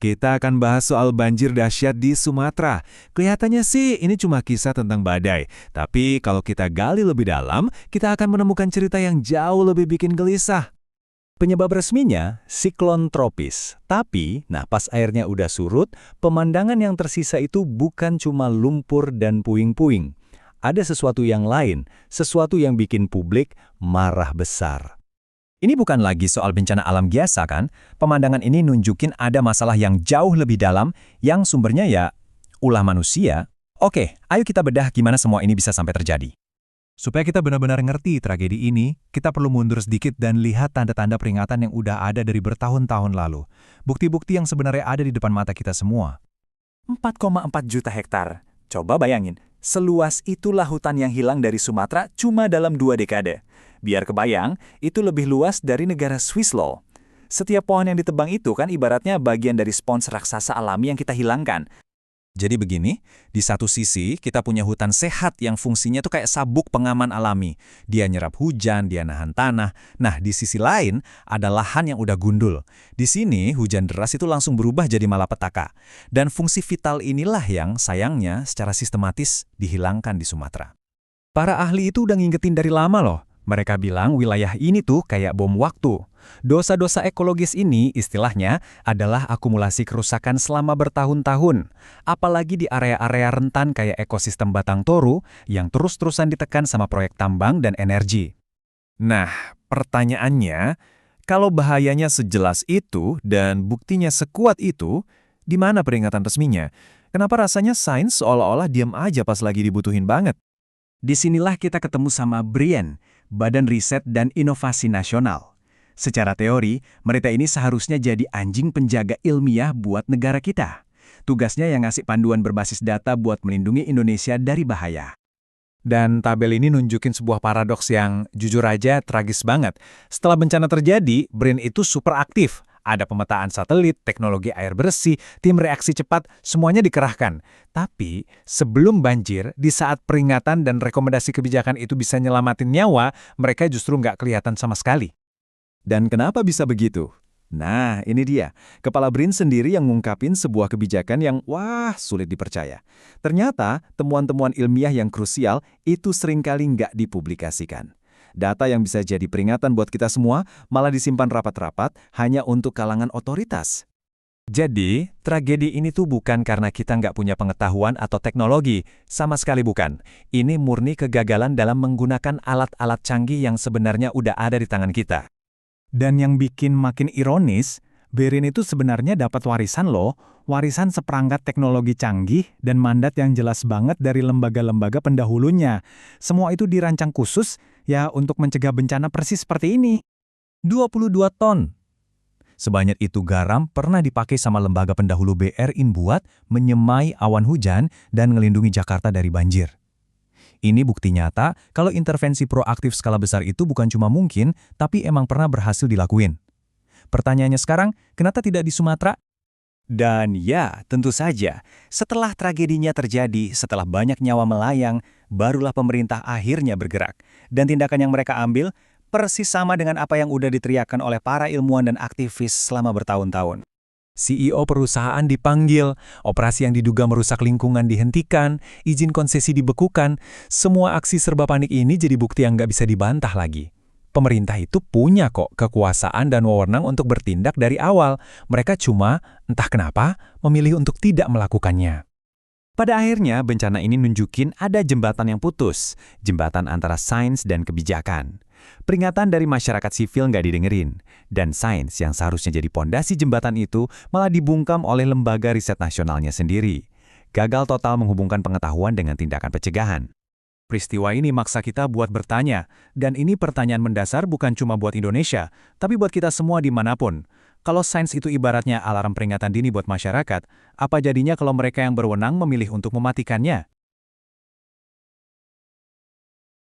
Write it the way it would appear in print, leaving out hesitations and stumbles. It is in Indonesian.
Kita akan bahas soal banjir dahsyat di Sumatera. Kelihatannya sih ini cuma kisah tentang badai, tapi kalau kita gali lebih dalam, kita akan menemukan cerita yang jauh lebih bikin gelisah. Penyebab resminya siklon tropis. Tapi, pas airnya udah surut, pemandangan yang tersisa itu bukan cuma lumpur dan puing-puing. Ada sesuatu yang lain, sesuatu yang bikin publik marah besar. Ini bukan lagi soal bencana alam biasa kan? Pemandangan ini nunjukin ada masalah yang jauh lebih dalam, yang sumbernya ya ulah manusia. Oke, ayo kita bedah gimana semua ini bisa sampai terjadi. Supaya kita benar-benar ngerti tragedi ini, kita perlu mundur sedikit dan lihat tanda-tanda peringatan yang udah ada dari bertahun-tahun lalu. Bukti-bukti yang sebenarnya ada di depan mata kita semua. 4,4 juta hektar. Coba bayangin, seluas itulah hutan yang hilang dari Sumatera cuma dalam 2 dekade. Biar kebayang, itu lebih luas dari negara Swiss loh. Setiap pohon yang ditebang itu kan ibaratnya bagian dari spons raksasa alami yang kita hilangkan. Jadi begini, di satu sisi kita punya hutan sehat yang fungsinya tuh kayak sabuk pengaman alami. Dia nyerap hujan, dia nahan tanah. Nah, di sisi lain ada lahan yang udah gundul. Di sini hujan deras itu langsung berubah jadi malapetaka. Dan fungsi vital inilah yang sayangnya secara sistematis dihilangkan di Sumatera. Para ahli itu udah ngingetin dari lama loh. Mereka bilang wilayah ini tuh kayak bom waktu. Dosa-dosa ekologis ini istilahnya adalah akumulasi kerusakan selama bertahun-tahun. Apalagi di area-area rentan kayak ekosistem Batang Toru yang terus-terusan ditekan sama proyek tambang dan energi. Nah, pertanyaannya, kalau bahayanya sejelas itu dan buktinya sekuat itu, di mana peringatan resminya? Kenapa rasanya sains seolah-olah diam aja pas lagi dibutuhin banget? Disinilah kita ketemu sama BRIN, Badan Riset dan Inovasi Nasional. Secara teori, mereka ini seharusnya jadi anjing penjaga ilmiah buat negara kita. Tugasnya yang ngasih panduan berbasis data buat melindungi Indonesia dari bahaya. Dan tabel ini nunjukin sebuah paradoks yang jujur aja tragis banget. Setelah bencana terjadi, BRIN itu super aktif. Ada pemetaan satelit, teknologi air bersih, tim reaksi cepat, semuanya dikerahkan. Tapi, sebelum banjir, di saat peringatan dan rekomendasi kebijakan itu bisa nyelamatin nyawa, mereka justru nggak kelihatan sama sekali. Dan kenapa bisa begitu? Nah, ini dia. Kepala BRIN sendiri yang ngungkapin sebuah kebijakan yang, sulit dipercaya. Ternyata, temuan-temuan ilmiah yang krusial itu seringkali nggak dipublikasikan. Data yang bisa jadi peringatan buat kita semua malah disimpan rapat-rapat hanya untuk kalangan otoritas. Jadi, tragedi ini tuh bukan karena kita nggak punya pengetahuan atau teknologi. Sama sekali bukan. Ini murni kegagalan dalam menggunakan alat-alat canggih yang sebenarnya udah ada di tangan kita. Dan yang bikin makin ironis, BRIN itu sebenarnya dapat warisan loh, warisan seperangkat teknologi canggih dan mandat yang jelas banget dari lembaga-lembaga pendahulunya. Semua itu dirancang khusus, ya untuk mencegah bencana persis seperti ini. 22 ton. Sebanyak itu garam pernah dipakai sama lembaga pendahulu BRIN buat menyemai awan hujan dan ngelindungi Jakarta dari banjir. Ini bukti nyata kalau intervensi proaktif skala besar itu bukan cuma mungkin, tapi emang pernah berhasil dilakuin. Pertanyaannya sekarang, kenapa tidak di Sumatera? Dan ya, tentu saja, setelah tragedinya terjadi, setelah banyak nyawa melayang, barulah pemerintah akhirnya bergerak. Dan tindakan yang mereka ambil persis sama dengan apa yang udah diteriakan oleh para ilmuwan dan aktivis selama bertahun-tahun. CEO perusahaan dipanggil, operasi yang diduga merusak lingkungan dihentikan, izin konsesi dibekukan, semua aksi serba panik ini jadi bukti yang nggak bisa dibantah lagi. Pemerintah itu punya kok kekuasaan dan wewenang untuk bertindak dari awal. Mereka cuma, entah kenapa, memilih untuk tidak melakukannya. Pada akhirnya, bencana ini nunjukin ada jembatan yang putus, jembatan antara sains dan kebijakan. Peringatan dari masyarakat sipil nggak didengerin, dan sains yang seharusnya jadi pondasi jembatan itu malah dibungkam oleh lembaga riset nasionalnya sendiri. Gagal total menghubungkan pengetahuan dengan tindakan pencegahan. Peristiwa ini maksa kita buat bertanya, dan ini pertanyaan mendasar bukan cuma buat Indonesia, tapi buat kita semua dimanapun. Kalau sains itu ibaratnya alarm peringatan dini buat masyarakat, apa jadinya kalau mereka yang berwenang memilih untuk mematikannya?